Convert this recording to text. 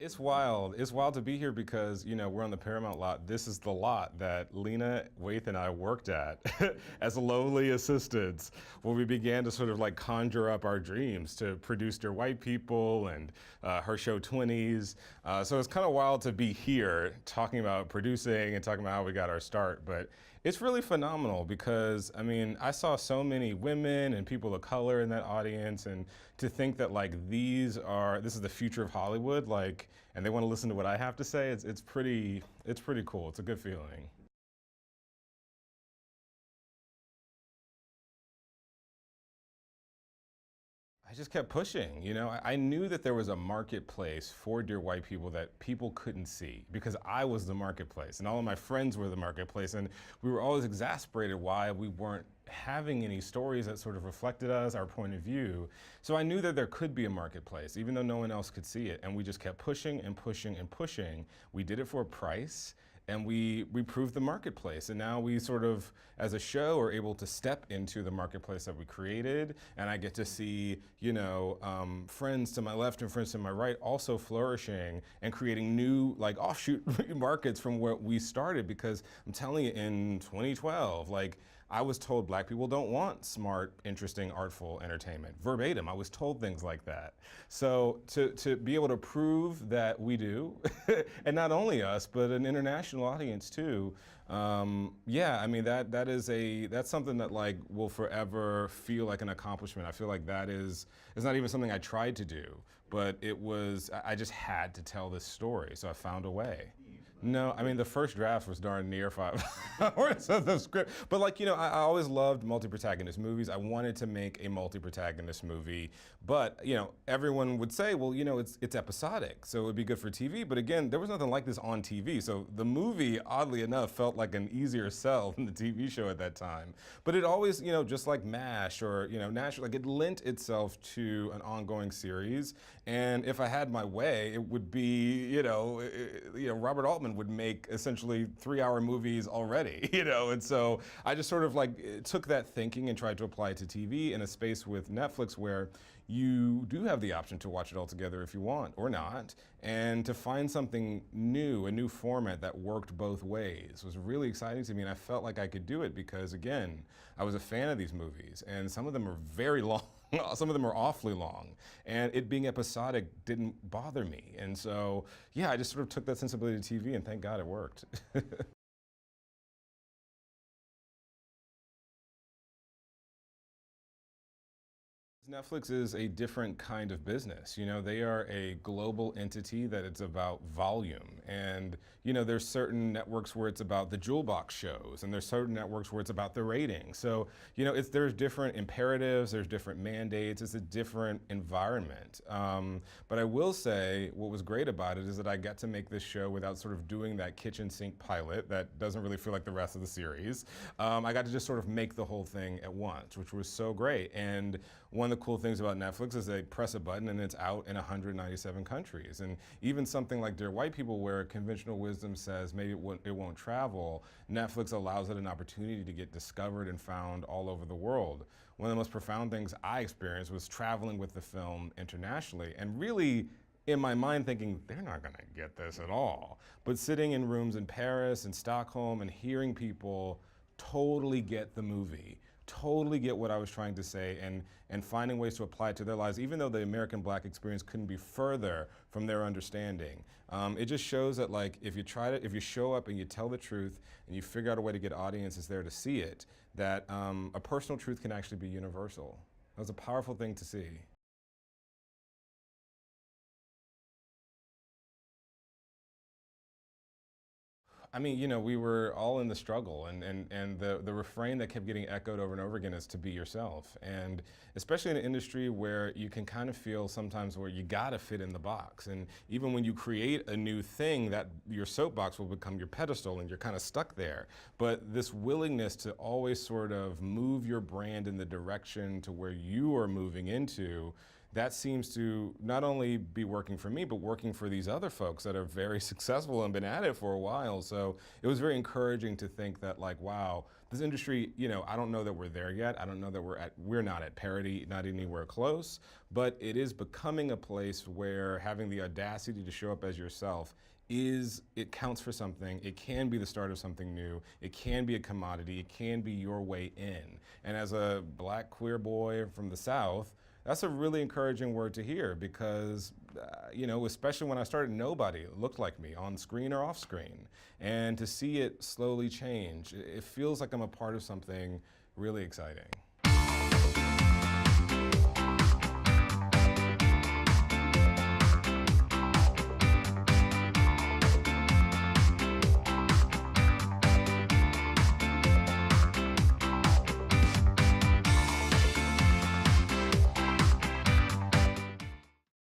It's wild. It's wild to be here because, we're on the Paramount lot. This is the lot that Lena Waithe and I worked at as lowly assistants when we began to sort of like conjure up our dreams to produce Dear White People and her show 20s. So it's kind of wild to be here talking about producing and talking about how we got our start. But it's really phenomenal because, I saw so many women and people of color in that audience, and to think that like this is the future of Hollywood, like, and they want to listen to what I have to say, it's pretty cool. It's a good feeling. I just kept pushing, I knew that there was a marketplace for Dear White People that people couldn't see because I was the marketplace and all of my friends were the marketplace, and we were always exasperated why we weren't having any stories that sort of reflected us, our point of view. So I knew that there could be a marketplace, even though no one else could see it. And we just kept pushing and pushing and pushing. We did it for a price, and we proved the marketplace. And now we sort of, as a show, are able to step into the marketplace that we created. And I get to see, friends to my left and friends to my right also flourishing and creating new, like, offshoot markets from where we started. Because I'm telling you, in 2012, like, I was told Black people don't want smart, interesting, artful entertainment. Verbatim, I was told things like that. So to be able to prove that we do, and not only us, but an international audience too, that's something that like will forever feel like an accomplishment. I feel like it's not even something I tried to do, but I just had to tell this story, so I found a way. No, the first draft was darn near 5 hours of the script. But I always loved multi-protagonist movies. I wanted to make a multi-protagonist movie. But, everyone would say, well, it's episodic, so it would be good for TV. But again, there was nothing like this on TV. So the movie, oddly enough, felt like an easier sell than the TV show at that time. But it always, just like MASH or, National, like it lent itself to an ongoing series. And if I had my way, it would be, Robert Altman would make essentially 3-hour movies already, and so I just sort of like took that thinking and tried to apply it to TV in a space with Netflix where you do have the option to watch it all together if you want or not, and to find something new, a new format that worked both ways was really exciting to me, and I felt like I could do it because, again, I was a fan of these movies, and some of them are very long. Some of them are awfully long, and it being episodic didn't bother me. And so, yeah, I just sort of took that sensibility to TV, and thank God it worked. Netflix is a different kind of business. They are a global entity that it's about volume. And, there's certain networks where it's about the jewel box shows, and there's certain networks where it's about the ratings. So, there's different imperatives, there's different mandates, it's a different environment. But I will say what was great about it is that I got to make this show without sort of doing that kitchen sink pilot that doesn't really feel like the rest of the series. I got to just sort of make the whole thing at once, which was so great. And one of the cool things about Netflix is they press a button and it's out in 197 countries. And even something like Dear White People, where conventional wisdom says maybe it won't travel, Netflix allows it an opportunity to get discovered and found all over the world. One of the most profound things I experienced was traveling with the film internationally and really in my mind thinking, they're not gonna get this at all. But sitting in rooms in Paris and Stockholm and hearing people totally get the movie, totally get what I was trying to say, and finding ways to apply it to their lives, even though the American Black experience couldn't be further from their understanding. It just shows that like if you show up and you tell the truth and you figure out a way to get audiences there to see it, that a personal truth can actually be universal. That was a powerful thing to see. We were all in the struggle, and the refrain that kept getting echoed over and over again is to be yourself. And especially in an industry where you can kind of feel sometimes where you gotta fit in the box. And even when you create a new thing, that your soapbox will become your pedestal and you're kind of stuck there. But this willingness to always sort of move your brand in the direction to where you are moving into, that seems to not only be working for me, but working for these other folks that are very successful and been at it for a while. So it was very encouraging to think that, like, wow, this industry, I don't know that we're there yet. I don't know that we're not at parity, not anywhere close, but it is becoming a place where having the audacity to show up as yourself it counts for something. It can be the start of something new. It can be a commodity. It can be your way in. And as a Black queer boy from the South, that's a really encouraging word to hear because, especially when I started, nobody looked like me on screen or off screen. And to see it slowly change, it feels like I'm a part of something really exciting.